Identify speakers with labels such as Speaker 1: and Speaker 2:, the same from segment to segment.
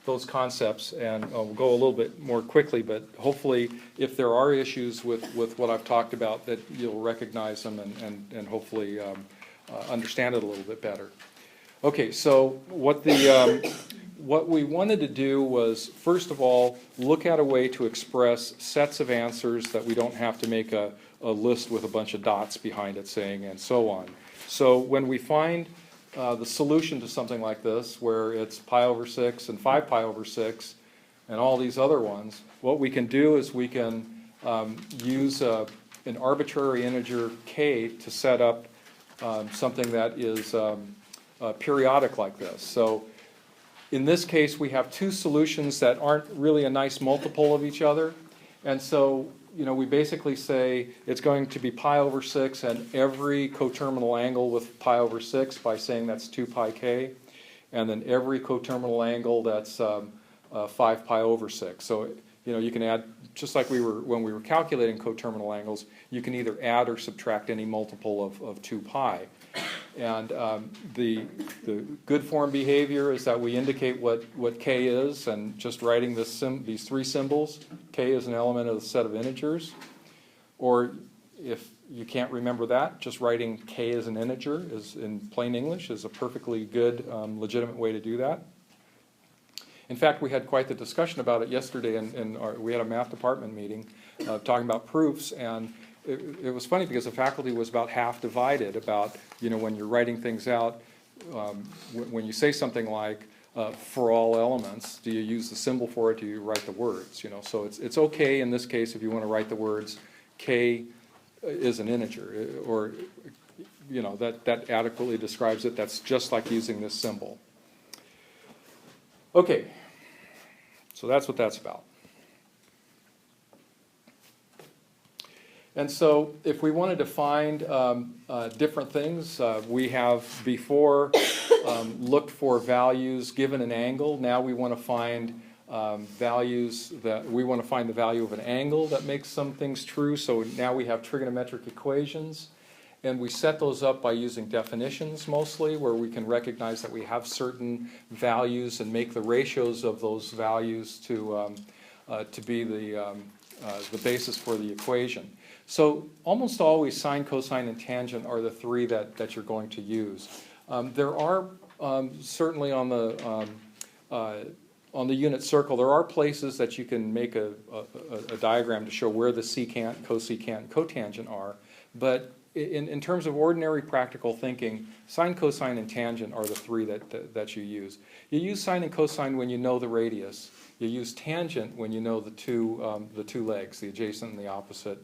Speaker 1: those concepts, and we'll go a little bit more quickly, but hopefully if there are issues with what I've talked about, that you'll recognize them and hopefully understand it a little bit better. Okay, so what we wanted to do was, first of all, look at a way to express sets of answers that we don't have to make a list with a bunch of dots behind it saying and so on. So when we find the solution to something like this, where it's pi over 6 and 5 pi over 6 and all these other ones, what we can do is we can use an arbitrary integer k to set up something that is periodic like this. So in this case, we have two solutions that aren't really a nice multiple of each other, and so we basically say it's going to be pi over 6 and every coterminal angle with pi over 6 by saying that's 2 pi k, and then every coterminal angle that's 5 pi over 6. So you can add, just like when we were calculating coterminal angles, you can either add or subtract any multiple of 2 pi. And the good form behavior is that we indicate what k is, and just writing these three symbols. K is an element of the set of integers. Or if you can't remember that, just writing k as an integer is, in plain English, is a perfectly good, legitimate way to do that. In fact, we had quite the discussion about it yesterday, we had a math department meeting talking about proofs, and it was funny because the faculty was about half divided about, when you're writing things out, when you say something like, for all elements, do you use the symbol for it, do you write the words? So it's okay in this case if you want to write the words, k is an integer, or, that adequately describes it. That's just like using this symbol. Okay, so that's what that's about. And so if we wanted to find different things, we have before looked for values given an angle. Now we want to find values we want to find the value of an angle that makes some things true. So now we have trigonometric equations, and we set those up by using definitions mostly, where we can recognize that we have certain values and make the ratios of those values to be the basis for the equation. So almost always sine, cosine, and tangent are the three that you're going to use. There are certainly on the unit circle, there are places that you can make a diagram to show where the secant, cosecant, and cotangent are. But in terms of ordinary practical thinking, sine, cosine, and tangent are the three that you use. You use sine and cosine when you know the radius. You use tangent when you know the two legs, the adjacent and the opposite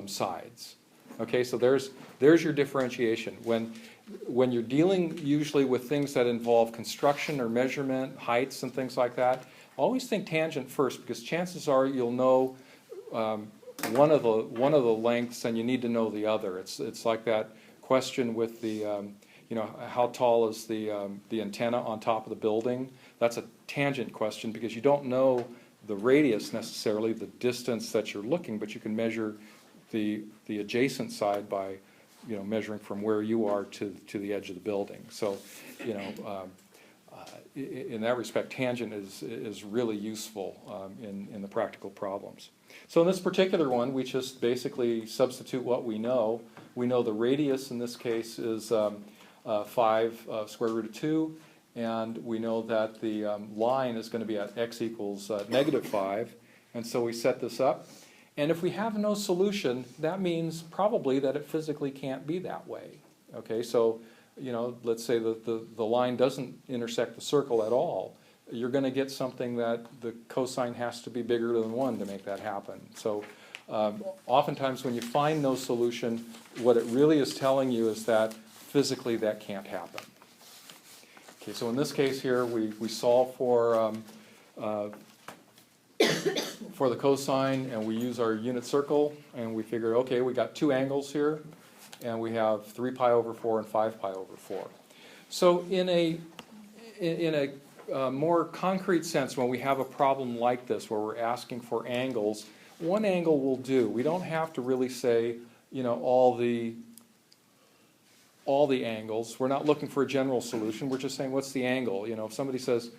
Speaker 1: sides. Okay, so there's your differentiation. When you're dealing usually with things that involve construction or measurement, heights and things like that, always think tangent first, because chances are you'll know one of the lengths and you need to know the other. It's like that question with the how tall is the antenna on top of the building? That's a tangent question because you don't know the radius necessarily, the distance that you're looking, but you can measure the adjacent side by measuring from where you are to the edge of the building. So in that respect, tangent is really useful in the practical problems. So in this particular one, we just basically substitute what we know. We know the radius in this case is 5 square root of 2, and we know that the line is going to be at x equals -5, and so we set this up. And if we have no solution, that means probably that it physically can't be that way. Okay, so let's say that the line doesn't intersect the circle at all. You're going to get something that the cosine has to be bigger than 1 to make that happen. So oftentimes when you find no solution, what it really is telling you is that physically that can't happen. Okay, so in this case here, we solve for the cosine, and we use our unit circle, and we figure, okay, we got two angles here, and we have 3 pi over 4 and 5 pi over 4. So in a more concrete sense, when we have a problem like this, where we're asking for angles, one angle will do. We don't have to really say, all the angles. We're not looking for a general solution. We're just saying, what's the angle? If somebody says,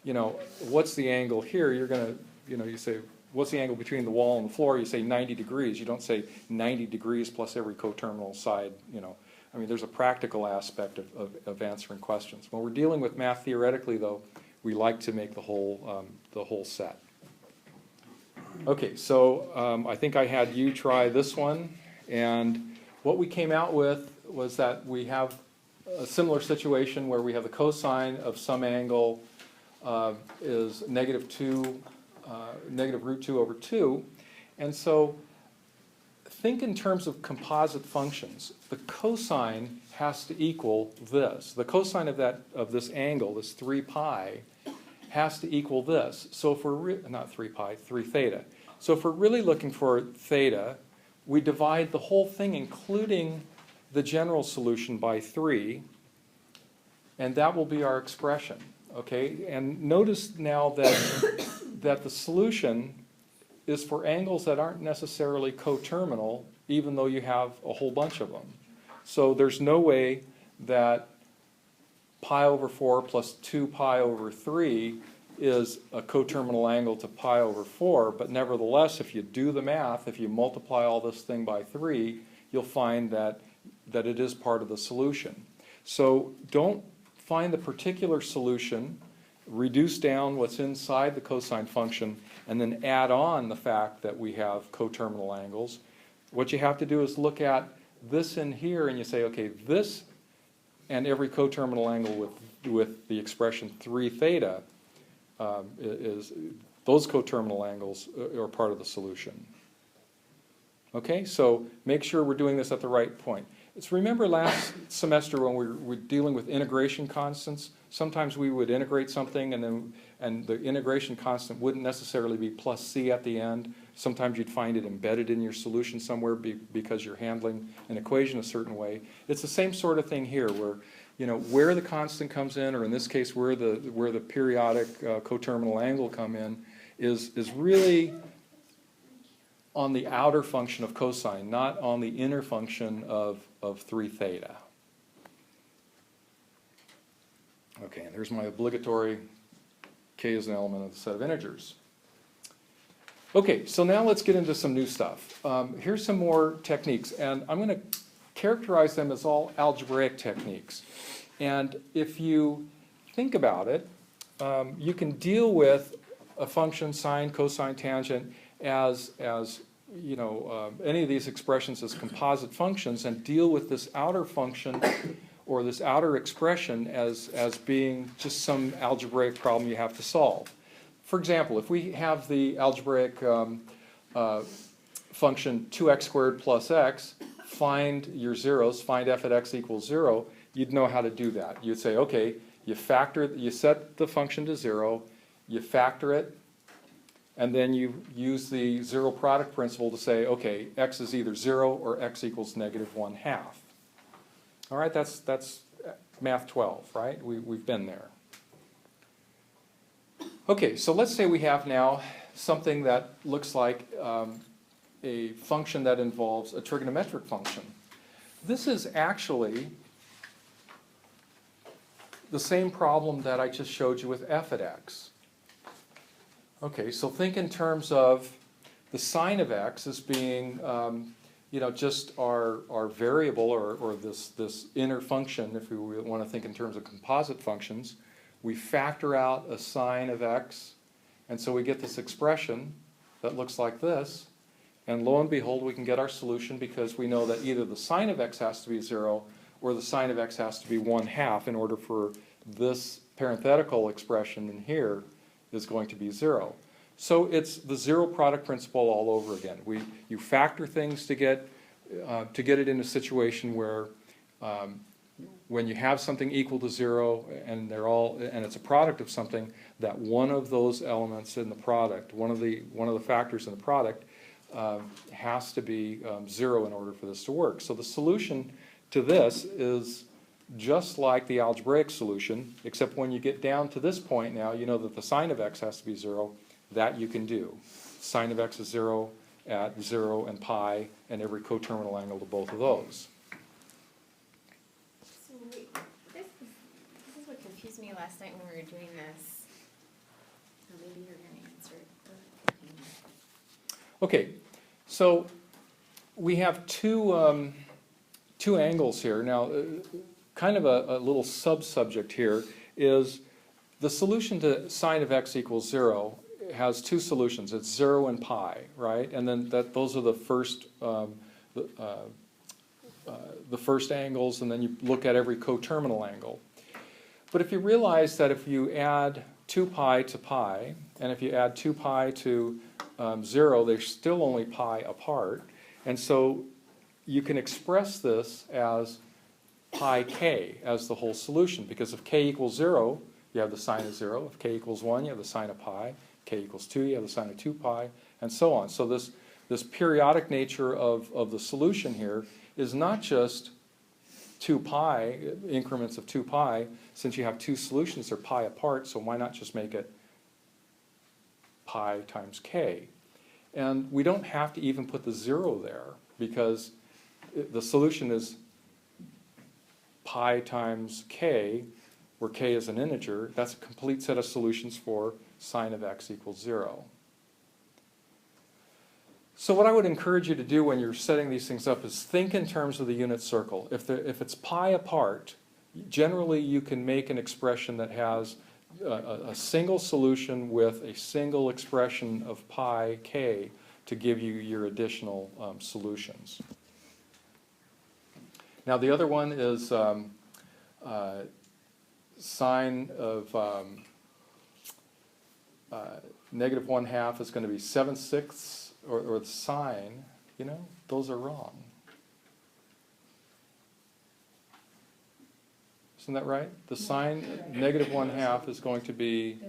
Speaker 1: you know, what's the angle here? You're going to, you know, you say, what's the angle between the wall and the floor? You say 90 degrees. You don't say 90 degrees plus every coterminal side, you know. I mean, there's a practical aspect of answering questions. When we're dealing with math theoretically, though, we like to make the whole set. Okay, so I think I had you try this one, and what we came out with was that we have a similar situation where we have the cosine of some angle is negative root 2 over 2, and so think in terms of composite functions. The cosine has to equal this. The cosine of this angle, this 3 pi, has to equal this. So if we're not 3 pi, 3 theta. So if we're really looking for theta, we divide the whole thing, including the general solution, by 3, and that will be our expression. Okay, and notice now that the solution is for angles that aren't necessarily coterminal, even though you have a whole bunch of them. So there's no way that pi over 4 plus 2 pi over 3 is a coterminal angle to pi over 4, but nevertheless, if you do the math, if you multiply all this thing by 3, you'll find that it is part of the solution. So don't find the particular solution, reduce down what's inside the cosine function, and then add on the fact that we have coterminal angles. What you have to do is look at this in here, and you say, okay, this and every coterminal angle with the expression 3 theta those coterminal angles are part of the solution. Okay, so make sure we're doing this at the right point. Remember last semester when we were dealing with integration constants, sometimes we would integrate something and the integration constant wouldn't necessarily be plus c at the end. Sometimes you'd find it embedded in your solution somewhere because you're handling an equation a certain way. It's the same sort of thing here where, you know, where the constant comes in, or in this case where the periodic coterminal angle come in, is really on the outer function of cosine, not on the inner function of 3 theta. Okay, and here's my obligatory k is an element of the set of integers. Okay, so now let's get into some new stuff. Here's some more techniques, and I'm going to characterize them as all algebraic techniques. And if you think about it, you can deal with a function, sine, cosine, tangent, as you know, any of these expressions as composite functions, and deal with this outer function or this outer expression as being just some algebraic problem you have to solve. For example, if we have the algebraic function 2x squared plus x, find your zeros, find f at x equals 0, you'd know how to do that. You'd say, okay, you set the function to 0, you factor it, and then you use the zero product principle to say, okay, x is either 0 or x equals negative 1/2. All right, that's math 12, right? We've been there. Okay, so let's say we have now something that looks like a function that involves a trigonometric function. This is actually the same problem that I just showed you with f at x. Okay, so think in terms of the sine of x as being, you know, just our variable or this inner function, if we want to think in terms of composite functions. We factor out a sine of x, and so we get this expression that looks like this. And lo and behold, we can get our solution because we know that either the sine of x has to be 0 or the sine of x has to be 1/2 in order for this parenthetical expression in here is going to be 0. So it's the zero product principle all over again. You factor things to get it in a situation where when you have something equal to 0 and it's a product of something, that one of those elements in the product, one of the factors in the product, has to be 0 in order for this to work. So the solution to this is just like the algebraic solution, except when you get down to this point now, you know that the sine of x has to be 0. That you can do. Sine of x is 0 at 0 and pi, and every coterminal angle to both of those.
Speaker 2: So wait, this is what confused me last night when we were doing this.
Speaker 1: Okay, so we have two angles here. Now, kind of a little sub-subject here is the solution to sine of x equals 0 has two solutions. It's 0 and pi, right? And then those are the first angles, and then you look at every coterminal angle. But if you realize that if you add 2 pi to pi, and if you add 2 pi to 0, they're still only pi apart. And so you can express this as pi k as the whole solution, because if k equals 0, you have the sine of 0. If k equals 1, you have the sine of pi. K equals 2, you have the sine of 2 pi, and so on. So this periodic nature of the solution here is not just 2 pi, increments of 2 pi. Since you have two solutions, they're pi apart, so why not just make it pi times k? And we don't have to even put the 0 there, because the solution is pi times k, where k is an integer. That's a complete set of solutions for sine of x equals 0. So what I would encourage you to do when you're setting these things up is think in terms of the unit circle. If it's pi apart, generally you can make an expression that has a single solution with a single expression of pi k to give you your additional solutions. Now the other one is sine of negative 1/2 is going to be 7/6, or the sine, those are wrong. Isn't that right? The sine negative 1/2 is going to be,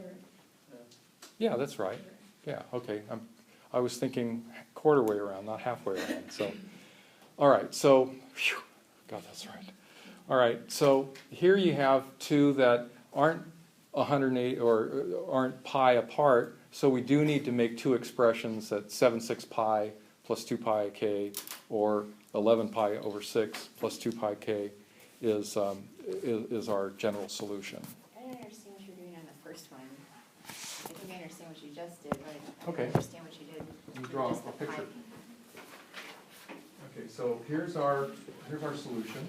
Speaker 1: yeah, that's right. Yeah, okay. I was thinking quarter way around, not halfway around. So, all right, so, whew, God, that's right. All right, so here you have two that aren't 108 or aren't pi apart, so we do need to make two expressions that 7/6 pi plus 2 pi k, or 11 pi over 6 plus 2 pi k is our general solution.
Speaker 2: I don't understand what you're doing on the first one. I think I understand what you just did, but I
Speaker 1: Okay.
Speaker 2: don't understand what you did.
Speaker 1: Let me draw
Speaker 2: Just
Speaker 1: a
Speaker 2: the
Speaker 1: picture.
Speaker 2: pi.
Speaker 1: Okay, so here's our solution.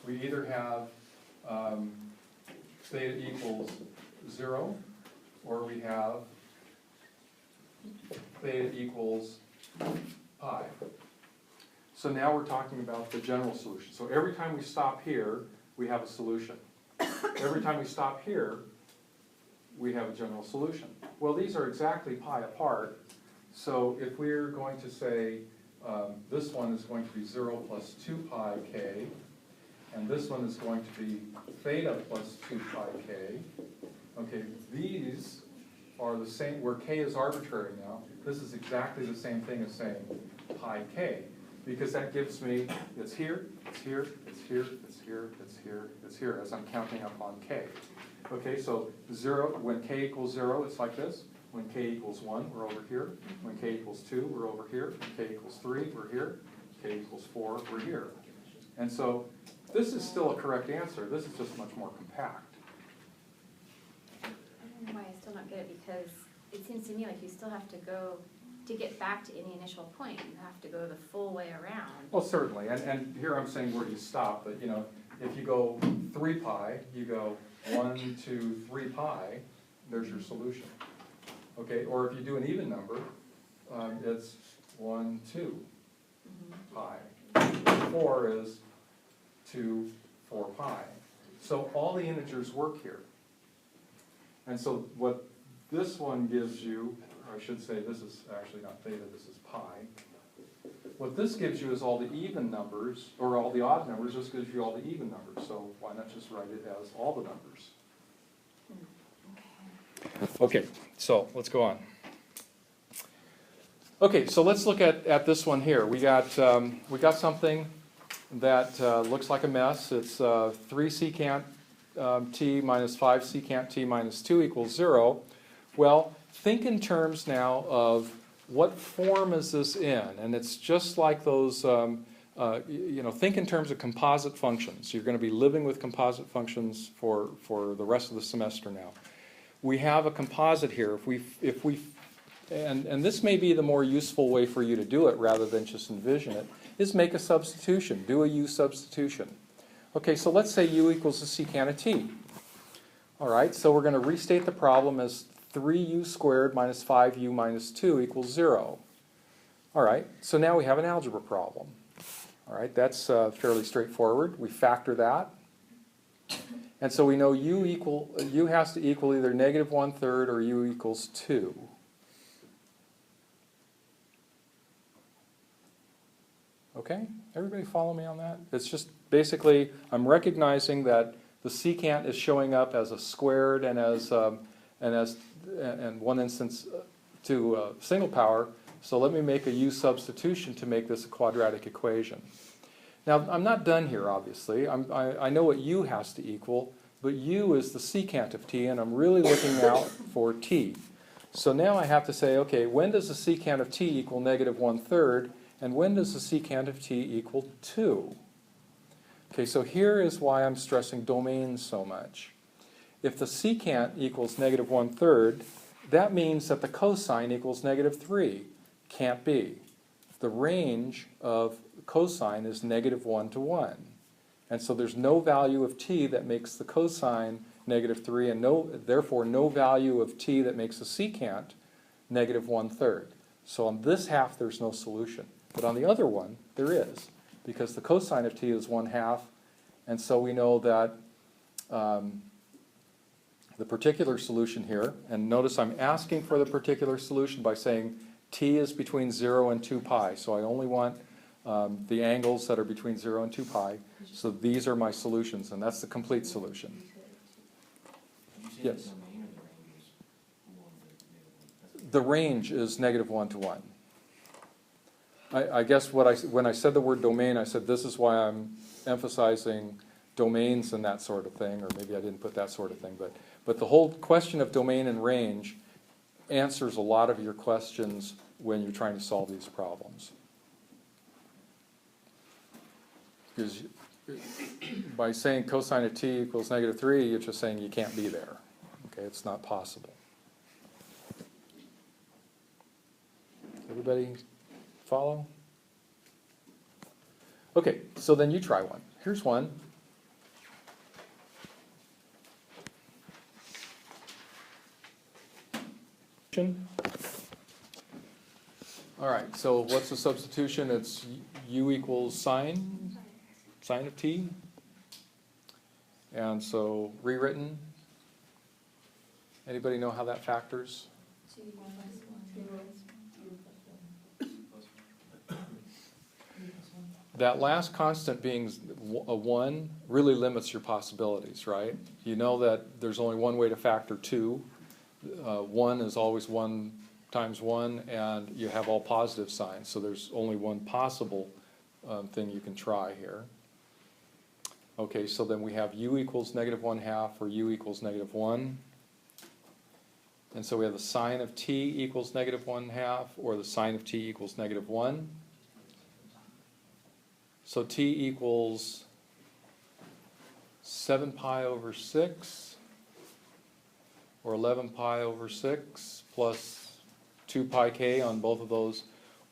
Speaker 1: We either have theta equals 0, or we have theta equals pi. So now we're talking about the general solution. So every time we stop here, we have a solution. Every time we stop here, we have a general solution. Well, these are exactly pi apart. So if we're going to say this one is going to be 0 plus 2 pi k, and this one is going to be theta plus 2 pi k. Okay, these are the same, where k is arbitrary now. This is exactly the same thing as saying pi k, because that gives me, it's here, it's here, it's here, it's here, it's here, it's here, as I'm counting up on k. Okay, so 0, when k equals 0, it's like this. When k equals 1, we're over here. When k equals 2, we're over here. When k equals 3, we're here. K equals 4, we're here. And so this is still a correct answer. This is just much more compact.
Speaker 2: I don't know why I still don't get it, because it seems to me like you still have to go, to get back to any initial point, you have to go the full way around.
Speaker 1: Well, certainly. And here I'm saying where you stop. But, if you go 3 pi, you go 1, 2, 3 pi, there's your solution. Okay, or if you do an even number, it's 1, 2 pi. 4 is 2, 4 pi. So all the integers work here. And so what this one gives you, or I should say this is actually not theta, this is pi. What this gives you is all the even numbers, or all the odd numbers. This gives you all the even numbers. So why not just write it as all the numbers? Okay, so let's go on. Okay, so let's look at this one here. We got something that looks like a mess. It's 3 secant t minus 5 secant t minus 2 equals 0. Well, think in terms now of what form is this in? And it's just like those, think in terms of composite functions. You're going to be living with composite functions for the rest of the semester now. We have a composite here. If we and this may be the more useful way for you to do it rather than just envision it, is make a substitution, do a u substitution. Okay, so let's say u equals the secant of t. All right, so we're going to restate the problem as 3u squared minus 5u minus 2 equals 0. All right, so now we have an algebra problem. All right, that's fairly straightforward. We factor that. And so we know u has to equal either negative 1/3 or u equals 2. Okay, everybody follow me on that? It's just basically I'm recognizing that the secant is showing up as a squared and and one instance to single power. So let me make a u substitution to make this a quadratic equation. Now I'm not done here, obviously. I know what u has to equal, but u is the secant of t, and I'm really looking out for t. So now I have to say, okay, when does the secant of t equal negative 1/3, and when does the secant of t equal 2? Okay, so here is why I'm stressing domains so much. If the secant equals negative 1/3, that means that the cosine equals negative 3. Can't be. The range of cosine is negative 1 to 1. And so there's no value of t that makes the cosine negative 3, and therefore no value of t that makes the secant negative 1/3. So on this half there's no solution. But on the other one, there is, because the cosine of t is 1/2, and so we know that the particular solution here, and notice I'm asking for the particular solution by saying t is between 0 and 2 pi, so I only want the angles that are between 0 and 2 pi, so these are my solutions, and that's the complete solution. Yes? The range is negative 1 to 1. I guess when I said the word domain, I said this is why I'm emphasizing domains and that sort of thing, or maybe I didn't put that sort of thing, but the whole question of domain and range answers a lot of your questions when you're trying to solve these problems. Because by saying cosine of t equals negative 3, you're just saying you can't be there. Okay, it's not possible. Everybody follow? Okay, so then you try one. Here's one. All right, so what's the substitution? It's u equals sine of t. And so rewritten. Anybody know how that factors? That last constant being a 1 really limits your possibilities, right? You know that there's only one way to factor 2. 1 is always 1 times 1, and you have all positive signs, so there's only one possible thing you can try here. Okay, so then we have u equals negative 1/2 or u equals negative 1. And so we have the sine of t equals negative 1/2 or the sine of t equals negative 1. So t equals 7 pi over 6 or 11 pi over 6 plus 2 pi k on both of those,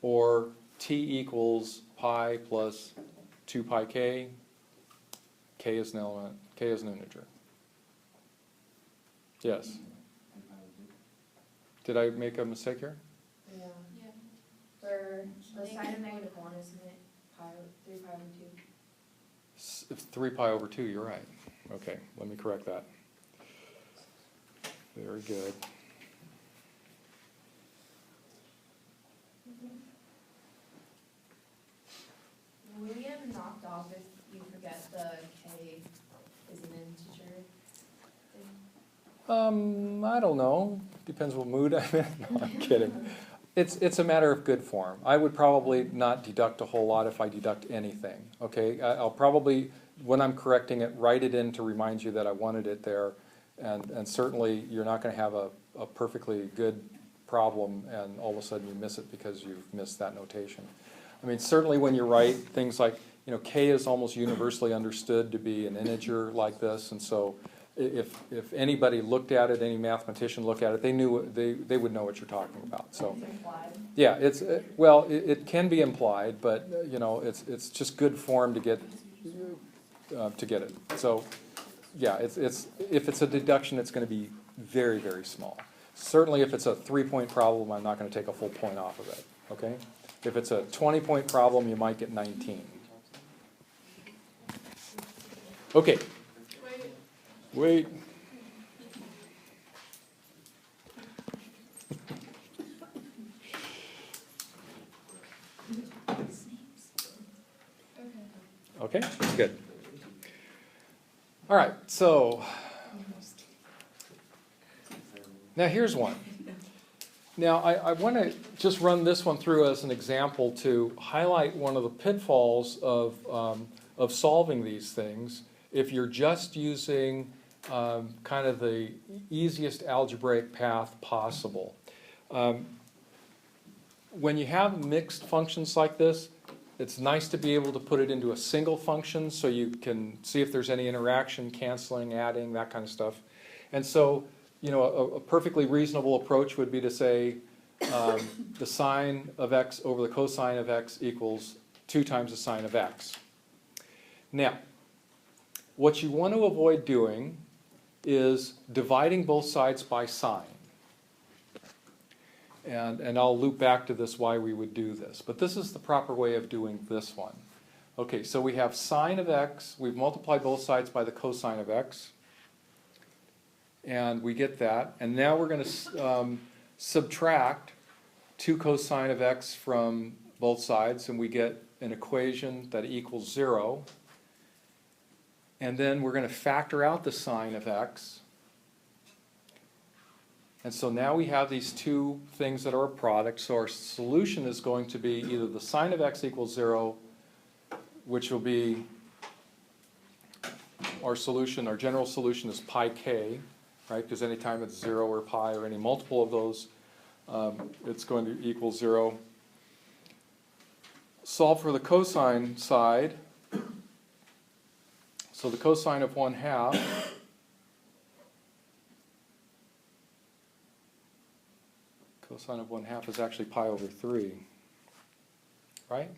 Speaker 1: or t equals pi plus 2 pi k. K is an element, k is an integer. Yes? Did I make a mistake here?
Speaker 3: Yeah. For the sine of negative 1, isn't it 3 pi over 2?
Speaker 1: 3 pi over 2, you're right. Okay, let me correct that. Very good.
Speaker 3: Will you get knocked off if you forget the k is an integer?
Speaker 1: I don't know. Depends what mood I'm in. No, I'm kidding. It's a matter of good form. I would probably not deduct a whole lot if I deduct anything. Okay, I'll probably, when I'm correcting it, write it in to remind you that I wanted it there. And certainly you're not going to have a perfectly good problem and all of a sudden you miss it because you've missed that notation. I mean, certainly when you write things like, k is almost universally understood to be an integer like this, and so if anybody looked at it, any mathematician looked at it, they would know what you're talking about. So,
Speaker 3: It's implied.
Speaker 1: yeah, it can be implied, but you know, it's just good form to get it. So, yeah, if it's a deduction, it's going to be very, very small. Certainly, if it's a 3-point problem, I'm not going to take a full point off of it. Okay, if it's a 20-point problem, you might get 19. Okay. Wait. Okay, good. All right, so now here's one. Now I want to just run this one through as an example to highlight one of the pitfalls of solving these things if you're just using kind of the easiest algebraic path possible. When you have mixed functions like this, it's nice to be able to put it into a single function so you can see if there's any interaction, canceling, adding, that kind of stuff. And so, you know, a perfectly reasonable approach would be to say the sine of x over the cosine of x equals 2 times the sine of x. Now, what you want to avoid doing is dividing both sides by sine. And I'll loop back to this why we would do this. But this is the proper way of doing this one. Okay, so we have sine of x. We've multiplied both sides by the cosine of x. And we get that. And now we're going to subtract 2 cosine of x from both sides. And we get an equation that equals 0. And then we're going to factor out the sine of x. And so now we have these two things that are a product. So our solution is going to be either the sine of x equals 0, which will be our solution. Our general solution is pi k, right? Because anytime it's 0 or pi or any multiple of those, it's going to equal 0. Solve for the cosine side. So the cosine of 1/2 cosine of 1/2 is actually pi over 3, right?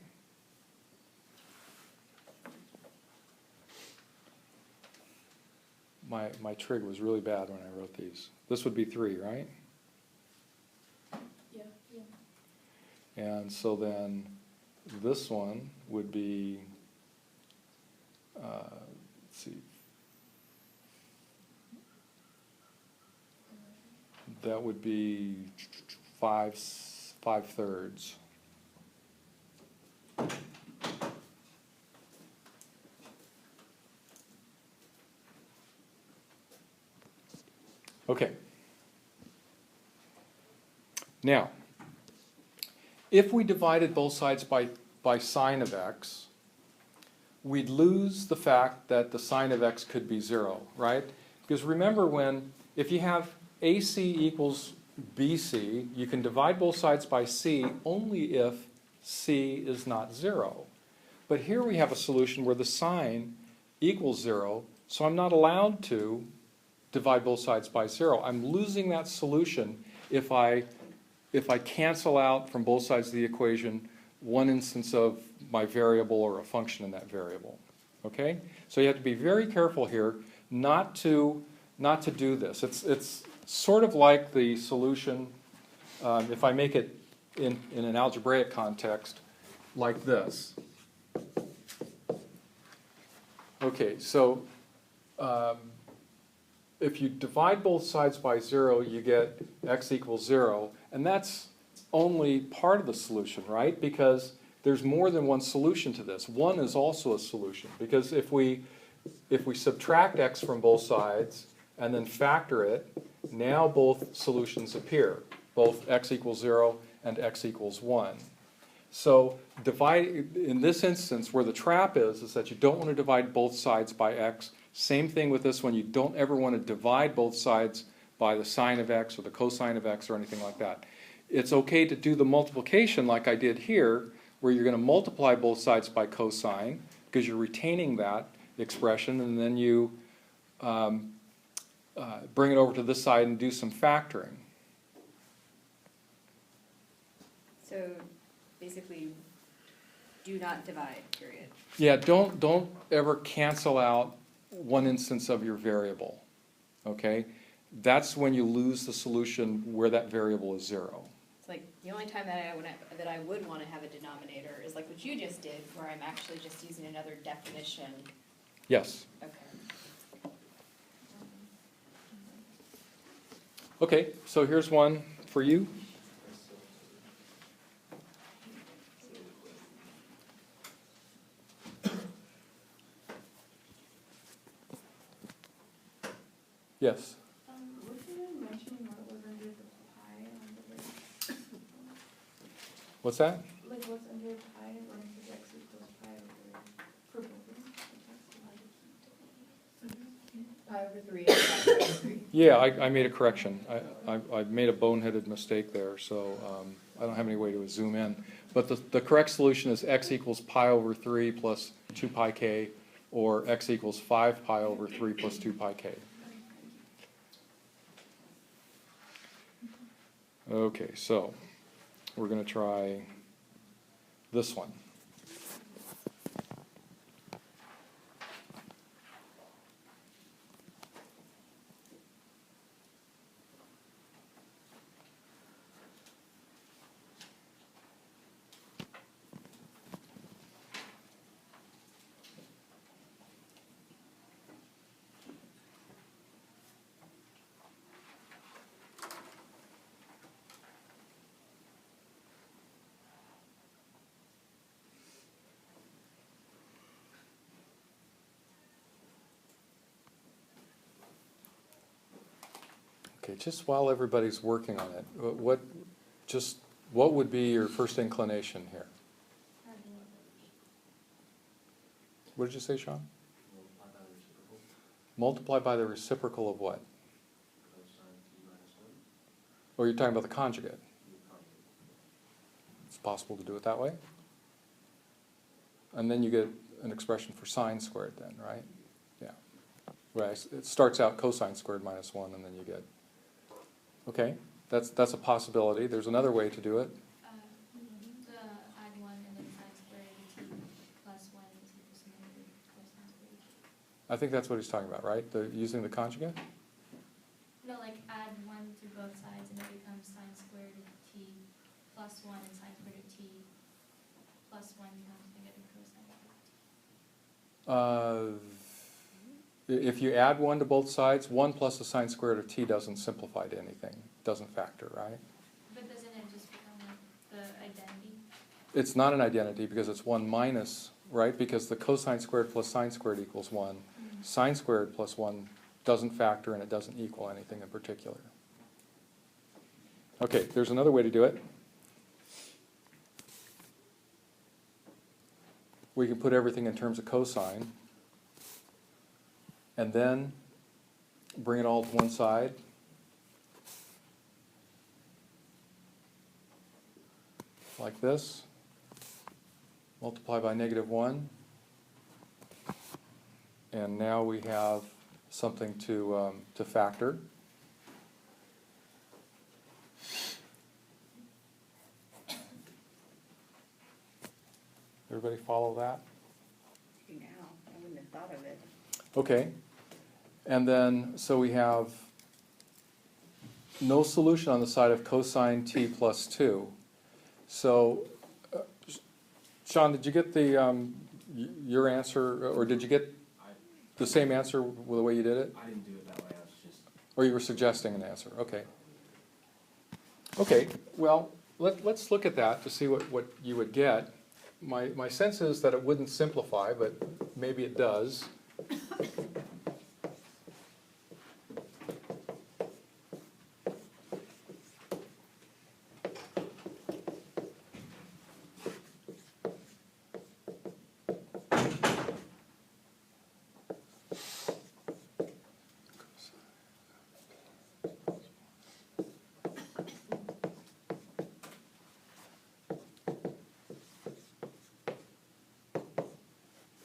Speaker 1: My trig was really bad when I wrote these. This would be 3, right?
Speaker 3: Yeah.
Speaker 1: And so then this one would be, let's see, that would be 5/3. Okay. Now, if we divided both sides by sine of x, we'd lose the fact that the sine of x could be 0, right? Because remember if you have AC equals BC, you can divide both sides by C only if C is not 0. But here we have a solution where the sine equals 0, so I'm not allowed to divide both sides by 0. I'm losing that solution if I cancel out from both sides of the equation one instance of my variable or a function in that variable. Okay? So you have to be very careful here not to do this. It's sort of like the solution, if I make it in an algebraic context, like this. Okay, so if you divide both sides by 0, you get x equals 0, and that's only part of the solution, right? Because there's more than one solution to this. 1 is also a solution, because if we subtract x from both sides and then factor it, now both solutions appear, both x equals 0 and x equals 1. So in this instance, where the trap is that you don't want to divide both sides by x. Same thing with this one. You don't ever want to divide both sides by the sine of x or the cosine of x or anything like that. It's okay to do the multiplication like I did here, where you're going to multiply both sides by cosine, because you're retaining that expression, and then you bring it over to this side and do some factoring.
Speaker 4: So basically, do not divide, period.
Speaker 1: Yeah, don't ever cancel out one instance of your variable, okay? That's when you lose the solution where that variable is 0.
Speaker 4: It's like, the only time that I would want to have a denominator is like what you just did, where I'm actually just using another definition.
Speaker 1: Yes.
Speaker 4: Okay.
Speaker 1: Okay, so here's one for you. Yes.
Speaker 3: Wasn't it mentioning what was under the pi on the list?
Speaker 1: What's that?
Speaker 3: Like what's under pi when it says x equals pi over, for both of them? Pi over 3 and pi over 3.
Speaker 1: Yeah, I made a correction. I made a boneheaded mistake there, so I don't have any way to zoom in. But the correct solution is x equals pi over 3 plus 2 pi k, or x equals 5 pi over 3 plus 2 pi k. Okay, so we're going to try this one. Okay, just while everybody's working on it, what would be your first inclination here? What did you say, Sean? Multiply by the reciprocal of what? Or you're talking about the conjugate? It's possible to do it that way. And then you get an expression for sine squared then, right? Yeah. Right. It starts out cosine squared minus 1, and then you get... Okay, that's a possibility. There's another way to do it.
Speaker 5: The add 1 and then sine squared t plus 1 is equal to negative cosine squared.
Speaker 1: I think that's what he's talking about, right? Using the conjugate?
Speaker 5: No, like add 1 to both sides and it becomes sine squared of t plus 1 and sine squared of t plus 1 becomes negative cosine of t.
Speaker 1: If you add 1 to both sides, 1 plus the sine squared of t doesn't simplify to anything. Doesn't factor, right?
Speaker 5: But doesn't it just become like the identity?
Speaker 1: It's not an identity because it's 1 minus, right? Because the cosine squared plus sine squared equals 1. Sine squared plus 1 doesn't factor and it doesn't equal anything in particular. Okay, there's another way to do it. We can put everything in terms of cosine and then bring it all to one side. Like this. Multiply by negative 1. And now we have something to factor. Everybody follow that?
Speaker 4: Now, I wouldn't have thought of it.
Speaker 1: Okay. And then, so we have no solution on the side of cosine t plus 2. So, Sean, did you get your answer, or did you get the same answer with the way you did it?
Speaker 6: I didn't do it that way, I was just...
Speaker 1: Or you were suggesting an answer? Okay. Okay, well, let's look at that to see what you would get. My sense is that it wouldn't simplify, but maybe it does.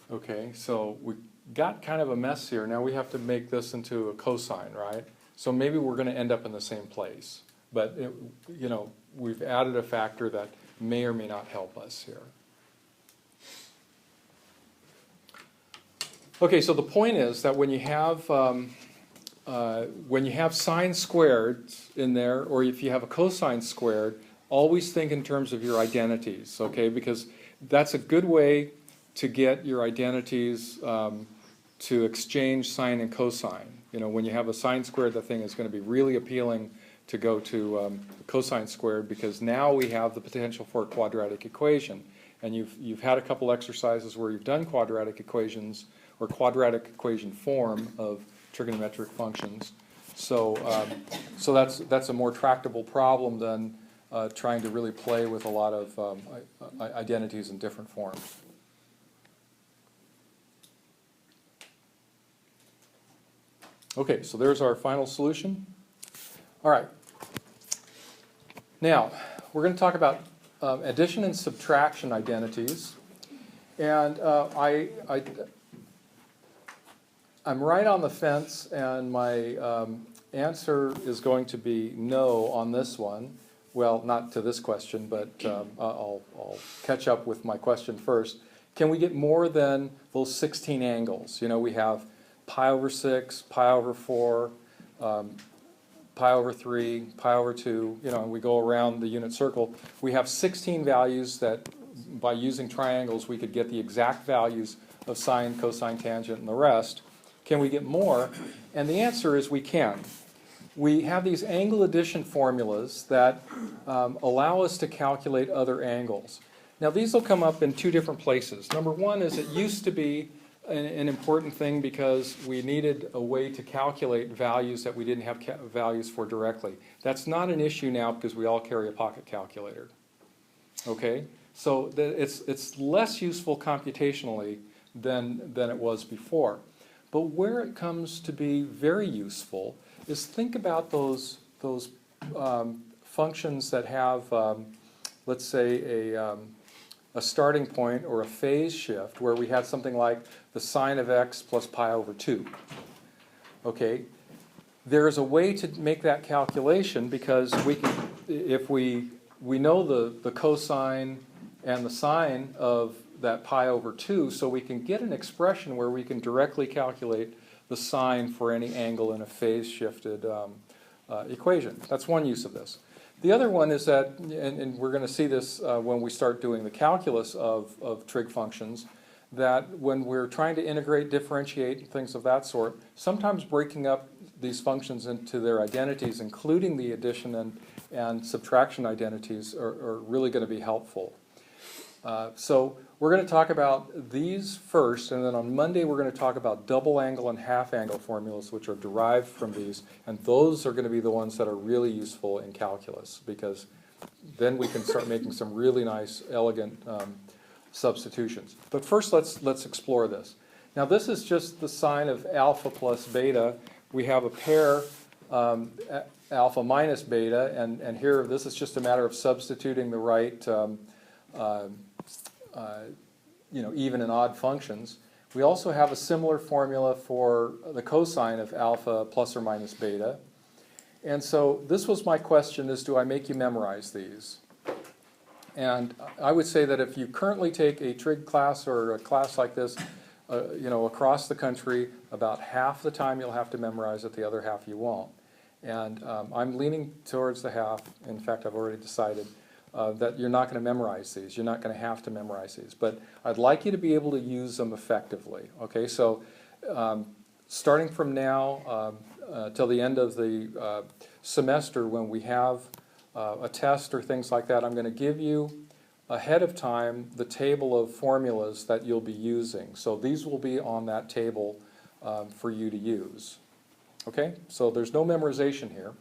Speaker 1: Okay, so we got kind of a mess here. Now we have to make this into a cosine, right? So maybe we're going to end up in the same place. But, you know, we've added a factor that may or may not help us here. Okay, so the point is that when you have sine squared in there, or if you have a cosine squared, always think in terms of your identities, okay? Because that's a good way to get your identities to exchange sine and cosine. You know, when you have a sine squared, the thing is going to be really appealing to go to cosine squared, because now we have the potential for a quadratic equation. And you've had a couple exercises where you've done quadratic equations or quadratic equation form of trigonometric functions. So so that's a more tractable problem than trying to really play with a lot of identities in different forms. Okay, so there's our final solution. All right. Now, we're going to talk about addition and subtraction identities. And I'm right on the fence, and my answer is going to be no on this one. Well, not to this question, but I'll catch up with my question first. Can we get more than those 16 angles? You know, we have pi over 6, pi over 4, pi over 3, pi over 2, you know, and we go around the unit circle. We have 16 values that, by using triangles, we could get the exact values of sine, cosine, tangent, and the rest. Can we get more? And the answer is we can. We have these angle addition formulas that allow us to calculate other angles. Now, these will come up in two different places. Number one is it used to be an important thing because we needed a way to calculate values that we didn't have values for directly. That's not an issue now because we all carry a pocket calculator. Okay? So it's less useful computationally than it was before. But where it comes to be very useful is think about those functions that have, let's say, a starting point or a phase shift where we had something like the sine of x plus pi over 2. Okay, there's a way to make that calculation because we can, if we know the cosine and the sine of that pi over 2, so we can get an expression where we can directly calculate the sine for any angle in a phase shifted equation. That's one use of this. The other one is that, and we're going to see this when we start doing the calculus of trig functions, that when we're trying to integrate, differentiate, things of that sort, sometimes breaking up these functions into their identities, including the addition and subtraction identities, are really going to be helpful. So we're going to talk about these first, and then on Monday we're going to talk about double angle and half angle formulas, which are derived from these, and those are going to be the ones that are really useful in calculus, because then we can start making some really nice, elegant substitutions. But first let's explore this. Now this is just the sine of alpha plus beta. We have a pair alpha minus beta, and here this is just a matter of substituting the right even and odd functions. We also have a similar formula for the cosine of alpha plus or minus beta. And so this was my question, is do I make you memorize these? And I would say that if you currently take a trig class or a class like this, across the country, about half the time you'll have to memorize it, the other half you won't. And I'm leaning towards the half. In fact, I've already decided that you're not going to memorize these. You're not going to have to memorize these. But I'd like you to be able to use them effectively. Okay, so starting from now till the end of the semester, when we have a test or things like that, I'm going to give you ahead of time the table of formulas that you'll be using. So these will be on that table for you to use. Okay, so there's no memorization here.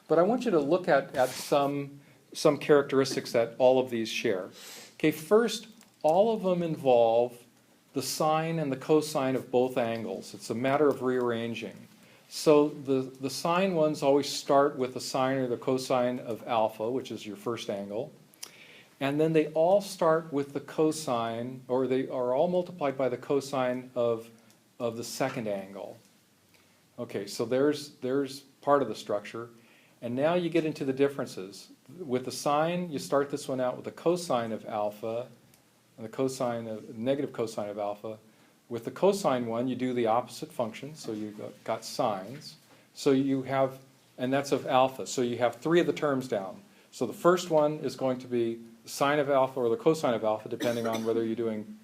Speaker 1: But I want you to look at some characteristics that all of these share. Okay, first, all of them involve the sine and the cosine of both angles. It's a matter of rearranging. So the sine ones always start with the sine or the cosine of alpha, which is your first angle. And then they all start with the cosine, or they are all multiplied by the cosine of of the second angle. Okay, so there's part of the structure. And now you get into the differences. With the sine, you start this one out with a cosine of alpha, and the cosine of, negative cosine of alpha. With the cosine one, you do the opposite function, so you've got sines. So you have, and that's of alpha, so you have 3 of the terms down. So the first one is going to be the sine of alpha or the cosine of alpha, depending on whether you're doing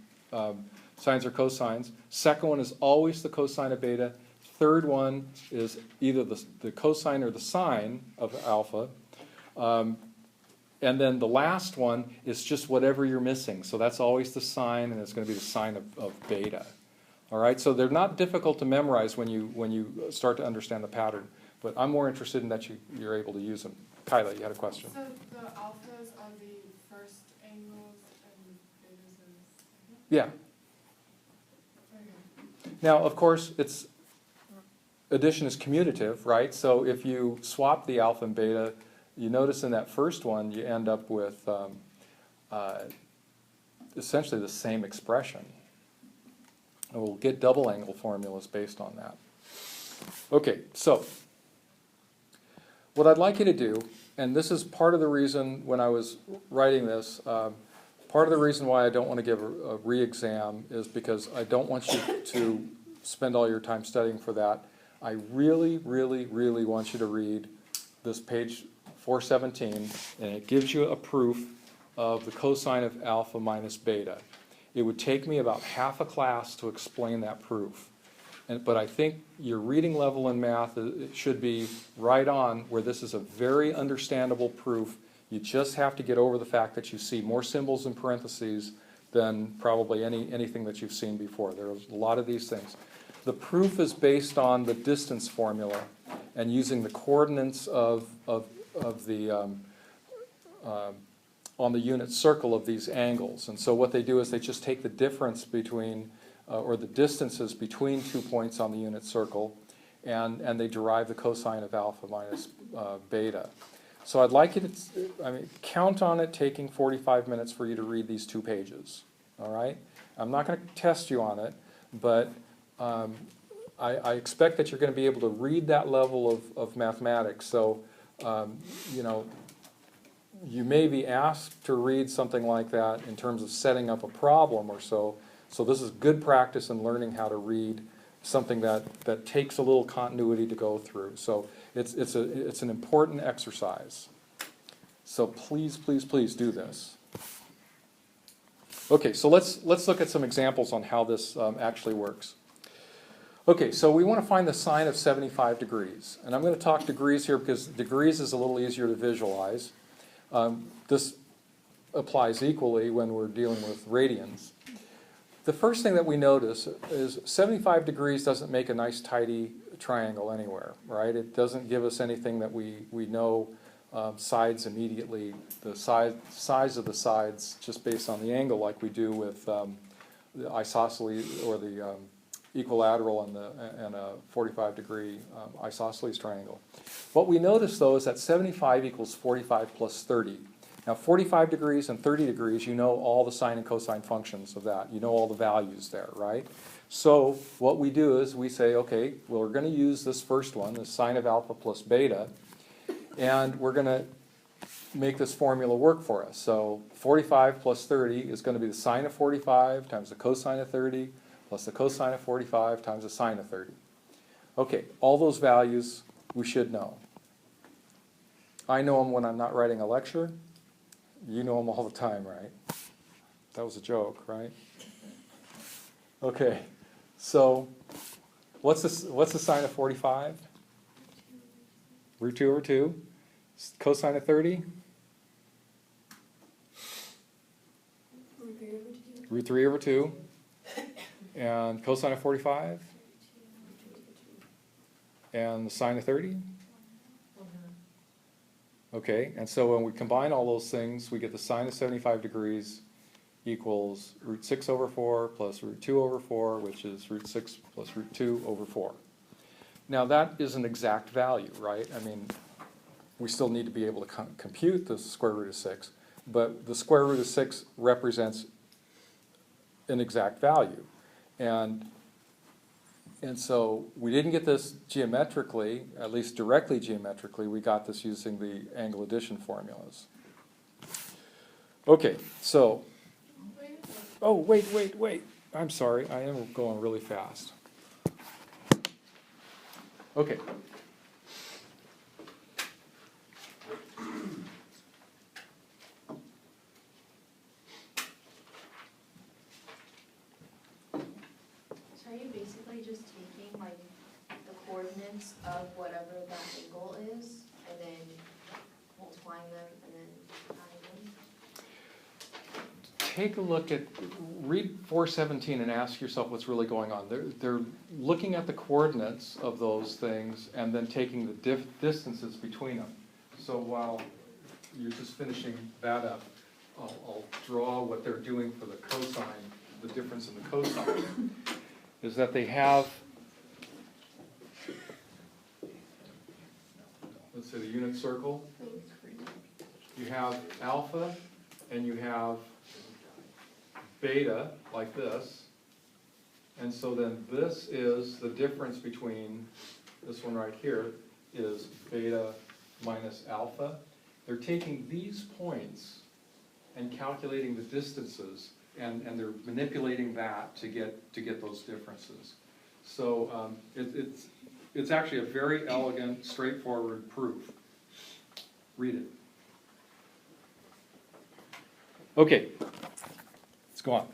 Speaker 1: sines or cosines. Second one is always the cosine of beta. Third one is either the cosine or the sine of alpha. And then the last one is just whatever you're missing. So that's always the sine, and it's going to be the sine of beta. All right, so they're not difficult to memorize when you start to understand the pattern. But I'm more interested in that you're able to use them. Kyla, you had a question.
Speaker 6: So the alphas are the first angles and betas are the second?
Speaker 1: Yeah.
Speaker 6: Okay.
Speaker 1: Now, of course, addition is commutative, right? So if you swap the alpha and beta, you notice in that first one you end up with essentially the same expression. And we'll get double angle formulas based on that. Okay, so what I'd like you to do, and this is part of the reason when I was writing this, part of the reason why I don't want to give a re-exam is because I don't want you to spend all your time studying for that. I really, really, really want you to read this page 417, and it gives you a proof of the cosine of alpha minus beta. It would take me about half a class to explain that proof. But I think your reading level in math it should be right on where this is a very understandable proof. You just have to get over the fact that you see more symbols in parentheses than probably anything that you've seen before. There's a lot of these things. The proof is based on the distance formula and using the coordinates of the on the unit circle of these angles. And so what they do is they just take the difference between or the distances between 2 points on the unit circle, and they derive the cosine of alpha minus beta. So I'd like you to, count on it taking 45 minutes for you to read these 2 pages, all right? I'm not going to test you on it, but I expect that you're going to be able to read that level of mathematics. So, you may be asked to read something like that in terms of setting up a problem or so. So this is good practice in learning how to read something that takes a little continuity to go through. So it's an important exercise. So please, please, please do this. Okay, so let's look at some examples on how this actually works. Okay, so we want to find the sine of 75 degrees. And I'm going to talk degrees here because degrees is a little easier to visualize. This applies equally when we're dealing with radians. The first thing that we notice is 75 degrees doesn't make a nice tidy triangle anywhere, right? It doesn't give us anything that we know sides immediately, the size of the sides just based on the angle like we do with the isosceles or the equilateral and a 45-degree isosceles triangle. What we notice, though, is that 75 equals 45 plus 30. Now, 45 degrees and 30 degrees, you know all the sine and cosine functions of that. You know all the values there, right? So what we do is we say, okay, well, we're going to use this first one, the sine of alpha plus beta, and we're going to make this formula work for us. So 45 plus 30 is going to be the sine of 45 times the cosine of 30 plus the cosine of 45 times the sine of 30. Okay, all those values we should know. I know them when I'm not writing a lecture. You know them all the time, right? That was a joke, right? Okay, so what's the sine of 45? Root 2 over 2. Cosine of 30? Root 3 over 2. And cosine of 45? And the sine of 30? Okay, and so when we combine all those things, we get the sine of 75 degrees equals root 6 over 4 plus root 2 over 4, which is root 6 plus root 2 over 4. Now that is an exact value, right? I mean, we still need to be able to compute the square root of 6, but the square root of 6 represents an exact value. And And so we didn't get this geometrically, at least directly geometrically. We got this using the angle addition formulas. Okay, so, oh, wait. I'm sorry, I am going really fast. Okay.
Speaker 3: So are you basically just taking like the coordinates of whatever that angle is and then multiplying them and then adding them?
Speaker 1: Take a look at, read 417 and ask yourself what's really going on. They're looking at the coordinates of those things and then taking the distances between them. So while you're just finishing that up, I'll draw what they're doing for the cosine, the difference in the cosine, is that they have, let's say the unit circle, you have alpha and you have beta, like this, and so then this is the difference between, this one right here is beta minus alpha. They're taking these points and calculating the distances, and they're manipulating that to get those differences. So it's actually a very elegant, straightforward proof. Read it. Okay. Let's go on.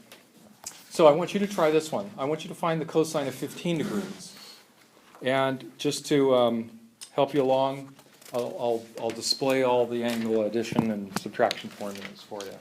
Speaker 1: So I want you to try this one. I want you to find the cosine of 15 degrees. And just to help you along, I'll display all the angle addition and subtraction formulas for you.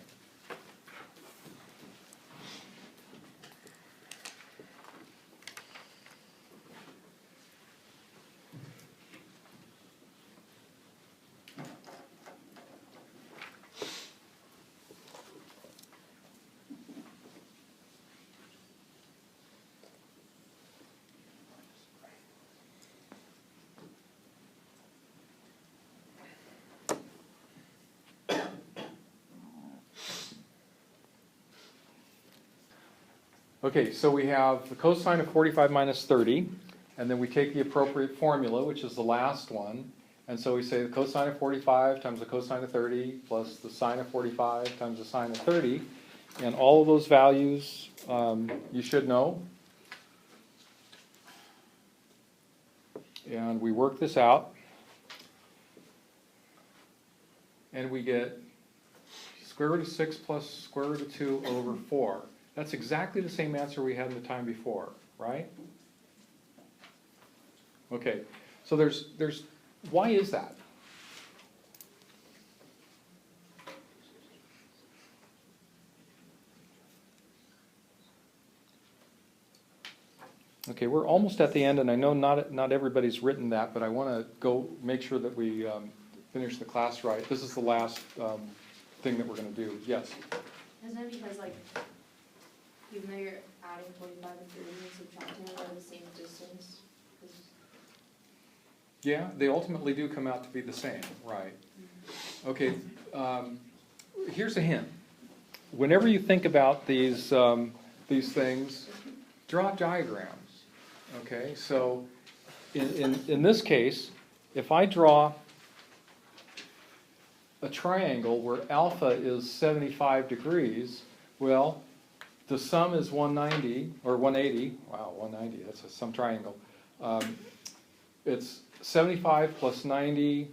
Speaker 1: Okay, so we have the cosine of 45 minus 30, and then we take the appropriate formula, which is the last one, and so we say the cosine of 45 times the cosine of 30 plus the sine of 45 times the sine of 30, and all of those values you should know. And we work this out, and we get square root of 6 plus square root of 2 over 4. That's exactly the same answer we had in the time before, right? Okay, so why is that? Okay, we're almost at the end, and I know not everybody's written that, but I want to go make sure that we finish the class right. This is the last thing that we're going to do. Yes?
Speaker 3: Isn't it because like, even though you're adding 45 and 30 and subtracting, they're the same distance? 'Cause
Speaker 1: Yeah, they ultimately do come out to be the same, right? Okay, here's a hint. Whenever you think about these things, draw diagrams. Okay, so in this case, if I draw a triangle where alpha is 75 degrees, well, the sum is 190, or 180, wow, 190, that's some triangle. It's 75 plus 90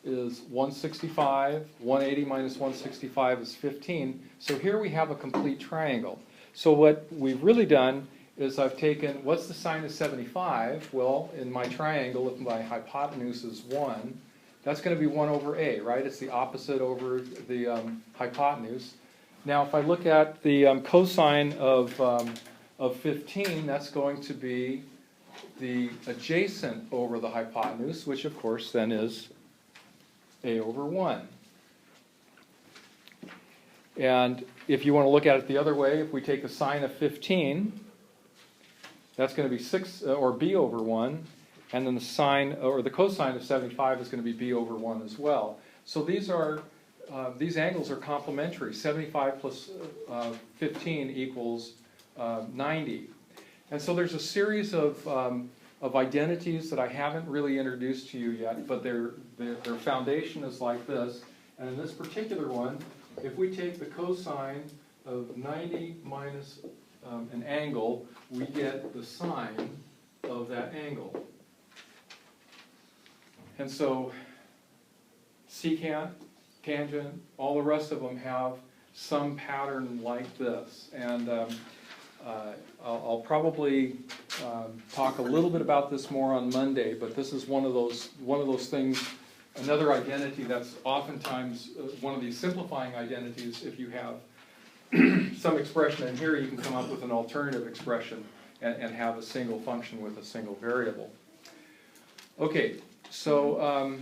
Speaker 1: is 165, 180 minus 165 is 15, so here we have a complete triangle. So what we've really done is I've taken, what's the sine of 75? Well, in my triangle, if my hypotenuse is 1, that's going to be 1 over a, right? It's the opposite over the hypotenuse. Now, if I look at the cosine of 15, that's going to be the adjacent over the hypotenuse, which of course then is a over 1. And if you want to look at it the other way, if we take the sine of 15, that's going to be 6, or b over 1, and then the sine, or the cosine of 75 is going to be b over 1 as well. So these angles are complementary. 75 plus 15 equals 90. And so there's a series of identities that I haven't really introduced to you yet, but their foundation is like this. And in this particular one, if we take the cosine of 90 minus an angle, we get the sine of that angle. And so secant, tangent, all the rest of them have some pattern like this. And I'll probably talk a little bit about this more on Monday, but this is one of those things, another identity that's oftentimes one of these simplifying identities. If you have some expression in here, you can come up with an alternative expression and have a single function with a single variable. Okay, so